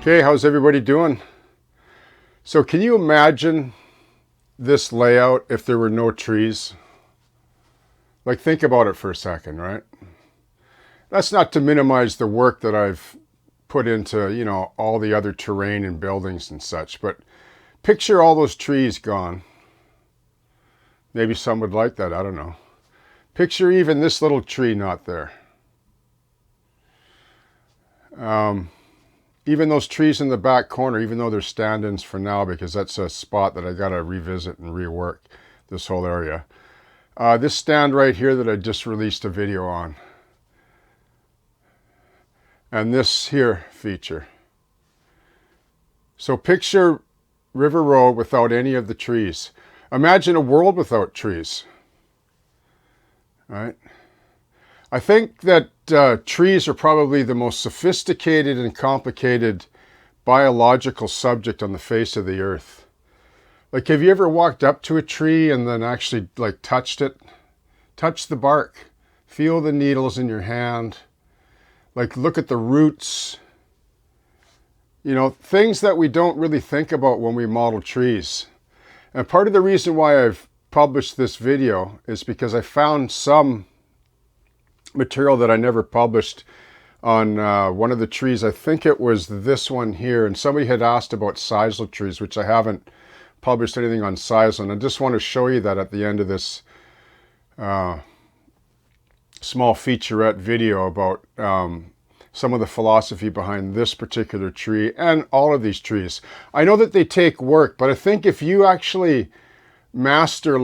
Okay, how's everybody doing? So can you imagine this layout if there were no trees? Like, think about it for a second, right? That's not to minimize the work that I've put into, all the other terrain and buildings and such, but picture all those trees gone. Maybe some would like that, I don't know. Picture even this little tree not there. Even those trees in the back corner, even though they're stand-ins for now, because that's a spot that I got to revisit and rework this whole area. This stand right here that I just released a video on. And this here feature. So picture River Road without any of the trees. Imagine a world without trees. Right? I think that trees are probably the most sophisticated and complicated biological subject on the face of the earth. Like, have you ever walked up to a tree and then actually touched it? Touch the bark. Feel the needles in your hand. Look at the roots. Things that we don't really think about when we model trees. And part of the reason why I've published this video is because I found some material that I never published on one of the trees. I think it was this one here, and somebody had asked about sisal trees, which I haven't published anything on sisal, and I just want to show you that at the end of this small featurette video about some of the philosophy behind this particular tree and all of these trees. I know that they take work, but I think if you actually master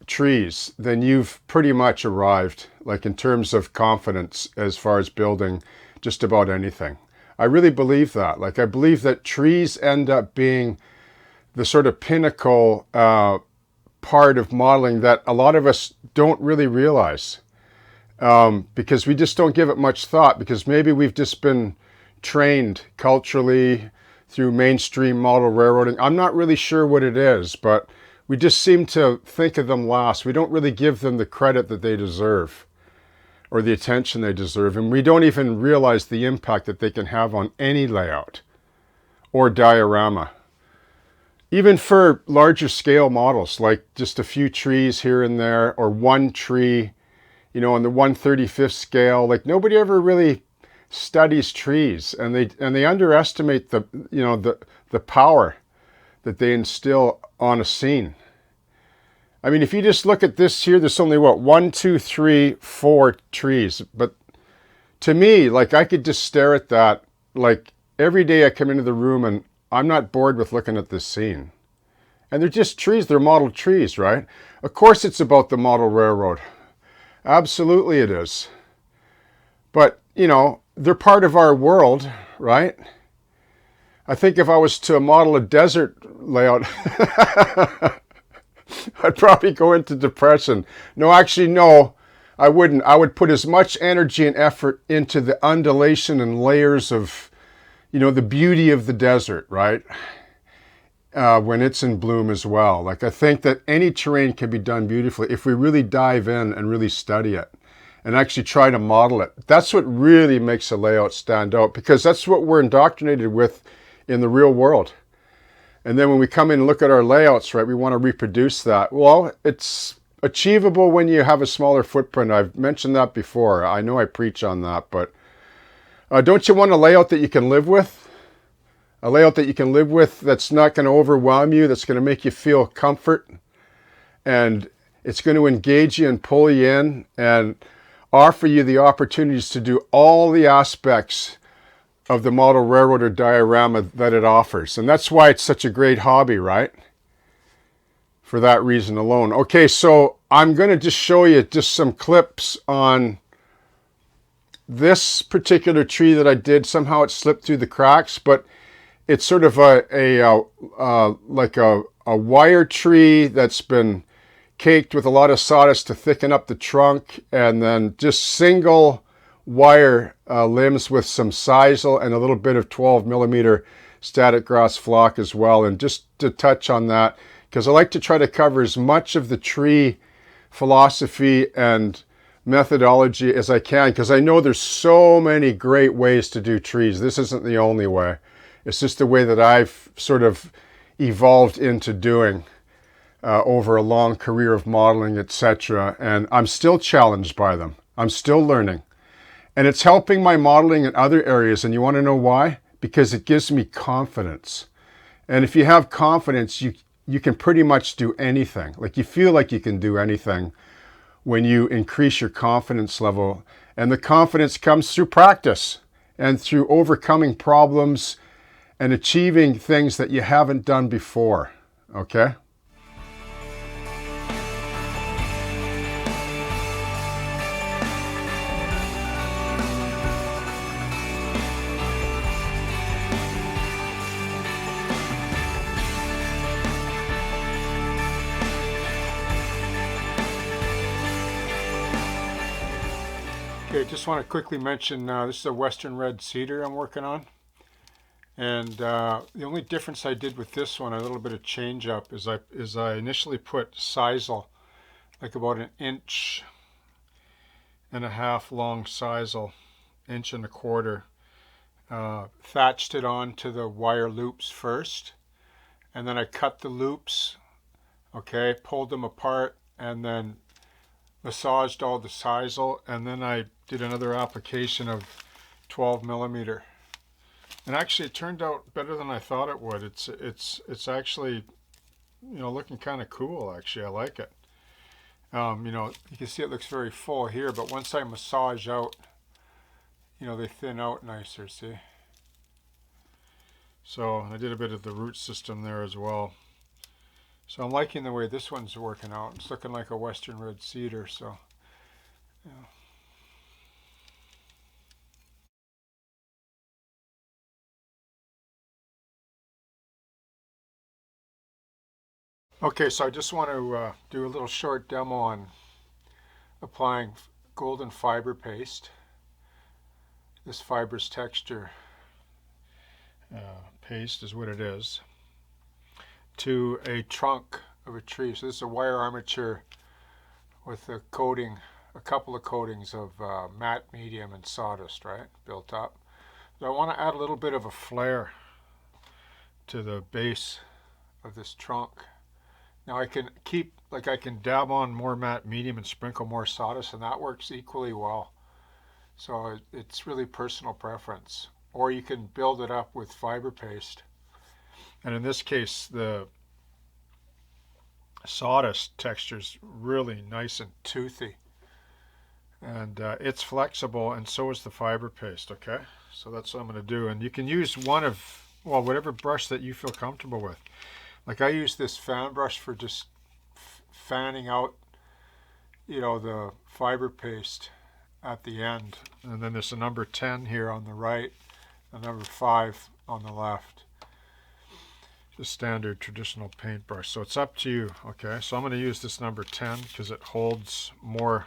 trees, then you've pretty much arrived, in terms of confidence as far as building just about anything. I really believe that. I believe that trees end up being the sort of pinnacle part of modeling that a lot of us don't really realize, because we just don't give it much thought, because maybe we've just been trained culturally through mainstream model railroading. I'm not really sure what it is, but we just seem to think of them last. We don't really give them the credit that they deserve or the attention they deserve. And we don't even realize the impact that they can have on any layout or diorama. Even for larger scale models, like just a few trees here and there, or one tree, on the 1/35th scale. Nobody ever really studies trees, and they underestimate the power that they instill on a scene. I mean, if you just look at this here, there's only 1, 2, 3, 4 trees. But to me, I could just stare at that. Every day I come into the room and I'm not bored with looking at this scene. And they're just trees, they're model trees, right? Of course it's about the model railroad. Absolutely it is. But, they're part of our world, right? I think if I was to model a desert layout, I'd probably go into depression. No, actually, no, I wouldn't. I would put as much energy and effort into the undulation and layers of, the beauty of the desert, right? When it's in bloom as well. I think that any terrain can be done beautifully if we really dive in and really study it and actually try to model it. That's what really makes a layout stand out, because that's what we're indoctrinated with in the real world. And then when we come in and look at our layouts, right, we want to reproduce that. Well, it's achievable when you have a smaller footprint. I've mentioned that before. I know I preach on that, but don't you want a layout that you can live with? A layout that you can live with that's not going to overwhelm you, that's going to make you feel comfort, and it's going to engage you and pull you in and offer you the opportunities to do all the aspects of the model railroad or diorama that it offers. And that's why it's such a great hobby, right? For that reason alone. Okay, so I'm going to just show you just some clips on this particular tree that I did. Somehow it slipped through the cracks, but it's sort of a wire tree that's been caked with a lot of sawdust to thicken up the trunk, and then just single wire limbs with some sisal and a little bit of 12mm static grass flock as well. And just to touch on that, because I like to try to cover as much of the tree philosophy and methodology as I can, because I know there's so many great ways to do trees. This isn't the only way. It's just the way that I've sort of evolved into doing over a long career of modeling, etc. And I'm still challenged by them. I'm still learning. And it's helping my modeling in other areas. And you want to know why? Because it gives me confidence. And if you have confidence, you can pretty much do anything. Like, you feel like you can do anything when you increase your confidence level. And the confidence comes through practice and through overcoming problems and achieving things that you haven't done before. Okay? Okay, just want to quickly mention this is a Western Red Cedar I'm working on. And the only difference I did with this one, a little bit of change up, is I initially put sisal, like about 1.5 inches long sisal, 1.25 inches, thatched it onto the wire loops first, and then I cut the loops, okay, pulled them apart, and then massaged all the sisal, and then I did another application of 12 millimeter. And actually it turned out better than I thought it would. It's actually, you know, looking kind of cool actually. I like it. You know, you can see it looks very full here, but once I massage out, you know, they thin out nicer, see? So I did a bit of the root system there as well. So I'm liking the way this one's working out. It's looking like a Western Red Cedar, so yeah. Okay, so I just want to do a little short demo on applying golden fiber paste. This fibrous texture paste is what it is, to a trunk of a tree. So this is a wire armature with a coating, a couple of coatings of matte medium and sawdust, right, built up. So I want to add a little bit of a flare to the base of this trunk. Now I can keep, like, I can dab on more matte medium and sprinkle more sawdust, and that works equally well. So it's really personal preference. Or you can build it up with fiber paste. And in this case, the sawdust texture is really nice and toothy. And it's flexible, and so is the fiber paste, okay? So that's what I'm going to do. And you can use one of, well, whatever brush that you feel comfortable with. Like, I use this fan brush for just fanning out, you know, the fiber paste at the end. And then there's a number 10 here on the right, a number 5 on the left. Just standard traditional paintbrush. So it's up to you, okay? So I'm going to use this number 10 because it holds more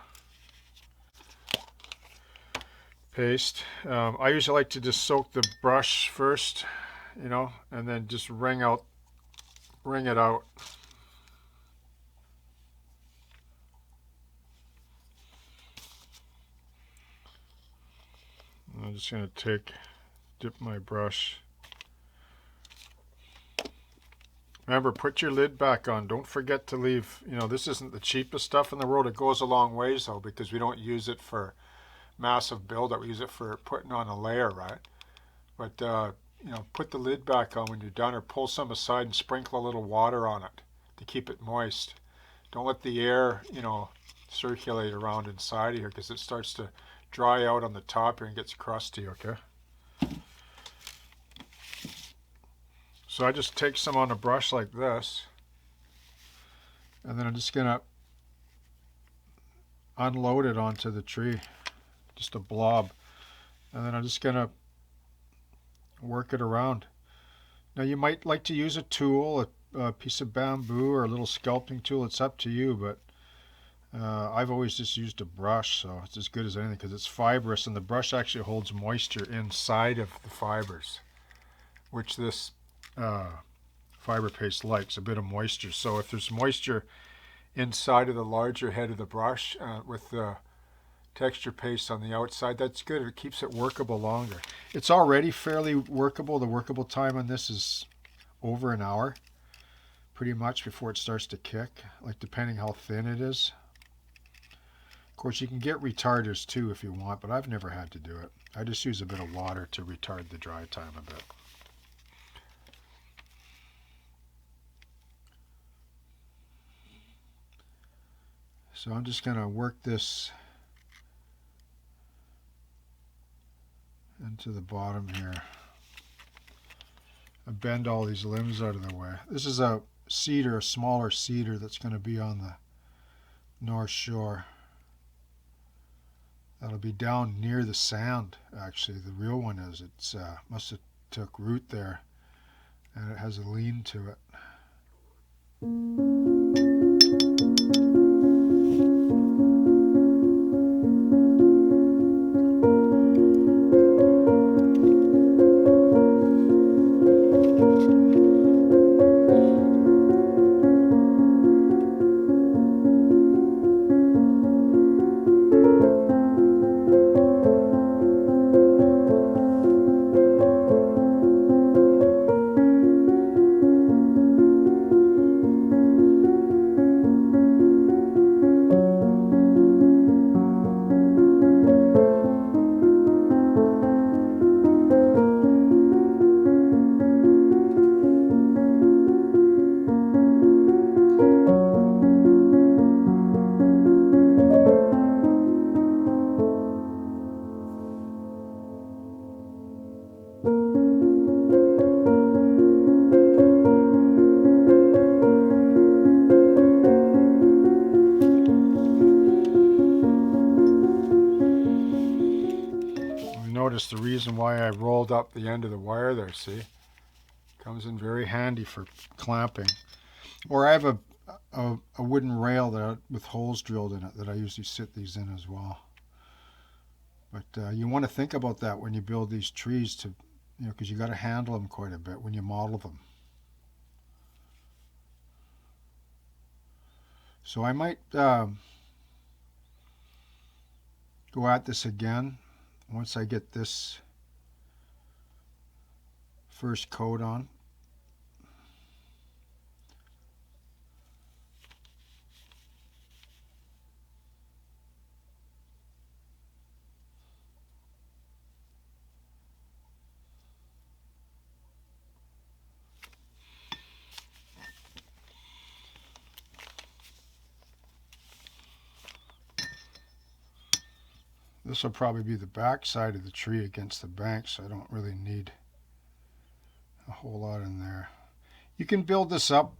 paste. I usually like to just soak the brush first, you know, and then just wring it out. I'm just going to dip my brush. Remember, put your lid back on. Don't forget to leave, you know, this isn't the cheapest stuff in the world. It goes a long ways though, because we don't use it for massive buildup. We use it for putting on a layer, right? But, you know, put the lid back on when you're done, or pull some aside and sprinkle a little water on it to keep it moist. Don't let the air, you know, circulate around inside of here, because it starts to dry out on the top here and gets crusty, okay? So I just take some on a brush like this, and then I'm just going to unload it onto the tree, just a blob, and then I'm just going to work it around. Now you might like to use a tool, a piece of bamboo or a little sculpting tool. It's up to you, but I've always just used a brush, so it's as good as anything because it's fibrous, and the brush actually holds moisture inside of the fibers, which this fiber paste likes, a bit of moisture. So if there's moisture inside of the larger head of the brush with the texture paste on the outside. That's good. It keeps it workable longer. It's already fairly workable. The workable time on this is over an hour, pretty much, before it starts to kick, like depending how thin it is. Of course, you can get retarders too if you want, but I've never had to do it. I just use a bit of water to retard the dry time a bit. So I'm just going to work this into the bottom here. I bend all these limbs out of the way. This is a cedar, a smaller cedar that's going to be on the North Shore. That'll be down near the sand, actually. The real one is. It's must have took root there, and it has a lean to it. Notice the reason why I rolled up the end of the wire there, see? Comes in very handy for clamping. Or I have a wooden rail that with holes drilled in it that I usually sit these in as well. But you want to think about that when you build these trees, to, you know, because you got to handle them quite a bit when you model them. So I might go at this again once I get this first coat on. This will probably be the back side of the tree against the bank, so I don't really need a whole lot in there. You can build this up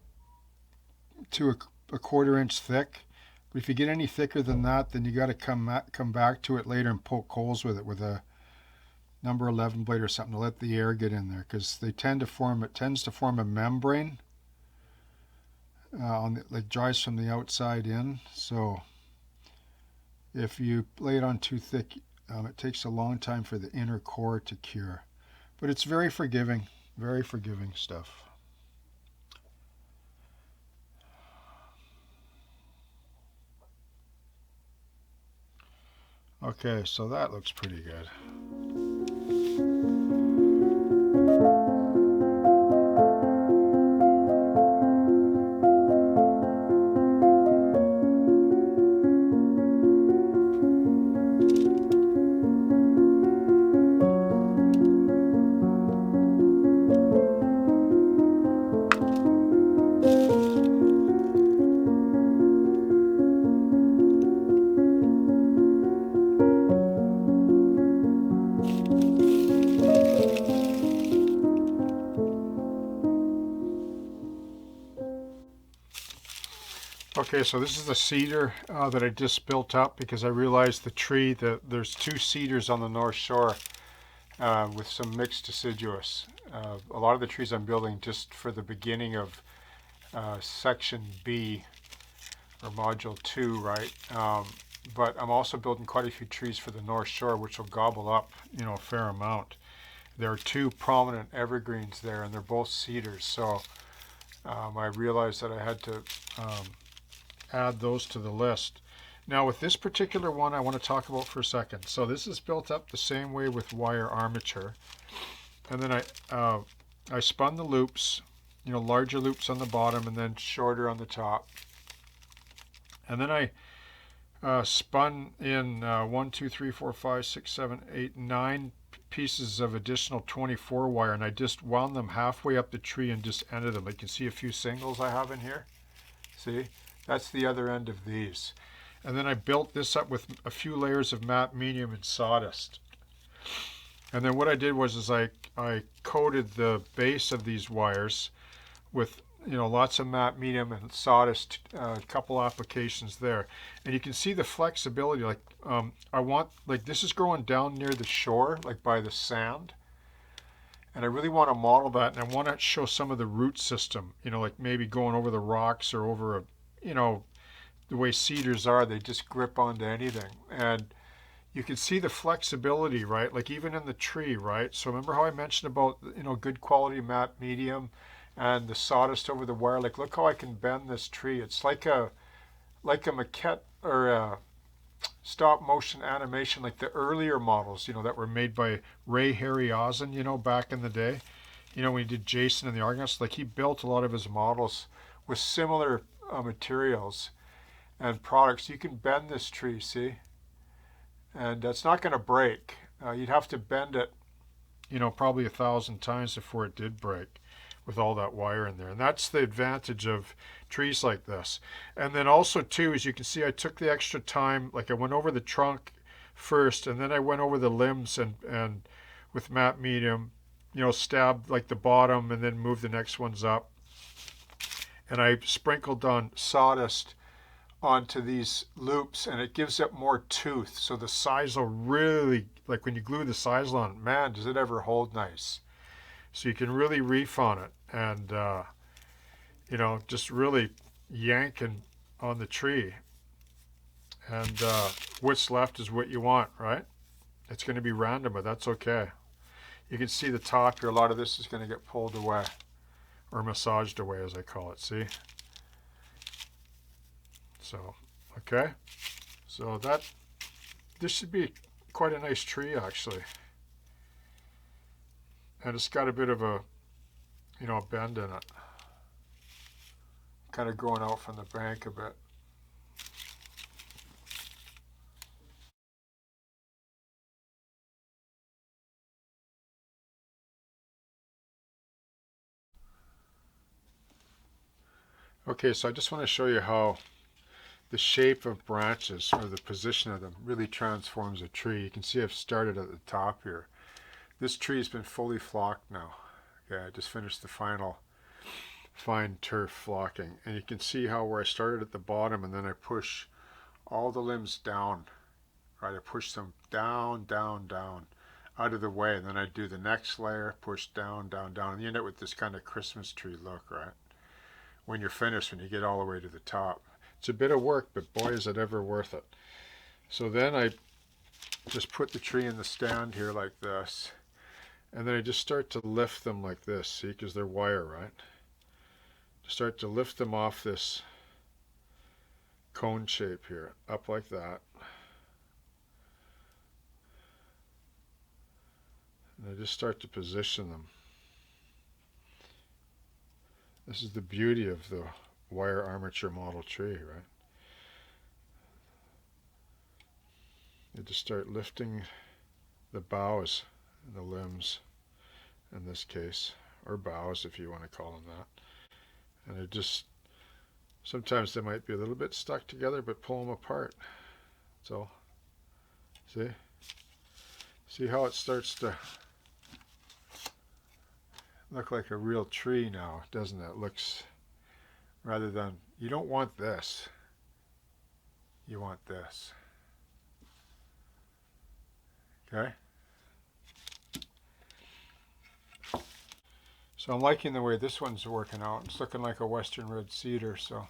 to a 1/4 inch thick, but if you get any thicker than that, then you got to come back to it later and poke holes with it with a number 11 blade or something to let the air get in there, because they tend to form, it tends to form a membrane like dries from the outside in. So if you lay it on too thick, it takes a long time for the inner core to cure. But it's very forgiving stuff. Okay, so that looks pretty good. Okay, so this is the cedar that I just built up because I realized the tree, that there's 2 cedars on the North Shore with some mixed deciduous. A lot of the trees I'm building just for the beginning of section B or module 2, right? But I'm also building quite a few trees for the North Shore, which will gobble up, you know, a fair amount. There are 2 prominent evergreens there, and they're both cedars. So I realized that I had to add those to the list. Now with this particular one I want to talk about for a second. So this is built up the same way with wire armature. And then I spun the loops, you know, larger loops on the bottom and then shorter on the top. And then I spun in 1, 2, 3, 4, 5, 6, 7, 8, 9 pieces of additional 24 wire, and I just wound them halfway up the tree and just ended them. You can see a few singles I have in here. See, that's the other end of these. And then I built this up with a few layers of matte medium and sawdust. And then what I did was I coated the base of these wires with, you know, lots of matte medium and sawdust, a couple applications there. And you can see the flexibility. Like I want, like this is growing down near the shore, like by the sand. And I really want to model that, and I want to show some of the root system, you know, like maybe going over the rocks or over a, you know, the way cedars are, they just grip onto anything. And you can see the flexibility, right? Like even in the tree, right? So remember how I mentioned about, you know, good quality matte medium and the sawdust over the wire? Like look how I can bend this tree. It's like a maquette or a stop motion animation, like the earlier models, you know, that were made by Ray Harryhausen, you know, back in the day. You know, when he did Jason and the Argonauts, like he built a lot of his models with similar materials and products. You can bend this tree, see? And it's not going to break. You'd have to bend it, you know, probably 1,000 times before it did break with all that wire in there. And that's the advantage of trees like this. And then also too, as you can see, I took the extra time, like I went over the trunk first and then I went over the limbs and with matte medium, you know, stabbed like the bottom and then moved the next ones up. And I sprinkled on sawdust onto these loops and it gives it more tooth, so the sisal really, like when you glue the sisal on, man, does it ever hold nice. So you can really reef on it and you know, just really yanking on the tree, and what's left is what you want, right? It's going to be random, but that's okay. You can see the top here, a lot of this is going to get pulled away or massaged away, as I call it. See? So, okay. So this should be quite a nice tree, actually. And it's got a bit of a, you know, a bend in it. Kind of growing out from the bank a bit. Okay, so I just want to show you how the shape of branches or the position of them really transforms a tree. You can see I've started at the top here. This tree has been fully flocked now. Okay, I just finished the final fine turf flocking, and you can see how where I started at the bottom and then I push all the limbs down, right? I push them down, down, down out of the way, and then I do the next layer, push down, down, down, and you end up with this kind of Christmas tree look, right? When you're finished, when you get all the way to the top. It's a bit of work, but boy, is it ever worth it. So then I just put the tree in the stand here like this, and then I just start to lift them like this, see, because they're wire, right? Start to lift them off this cone shape here, up like that. And I just start to position them. This is the beauty of the wire armature model tree, right? You just start lifting the boughs and the limbs in this case, or boughs if you want to call them that. And it just, sometimes they might be a little bit stuck together, but pull them apart. So, see? See how it starts to look like a real tree now, doesn't it? It looks, rather than, you don't want this. You want this. Okay? So I'm liking the way this one's working out. It's looking like a western red cedar, so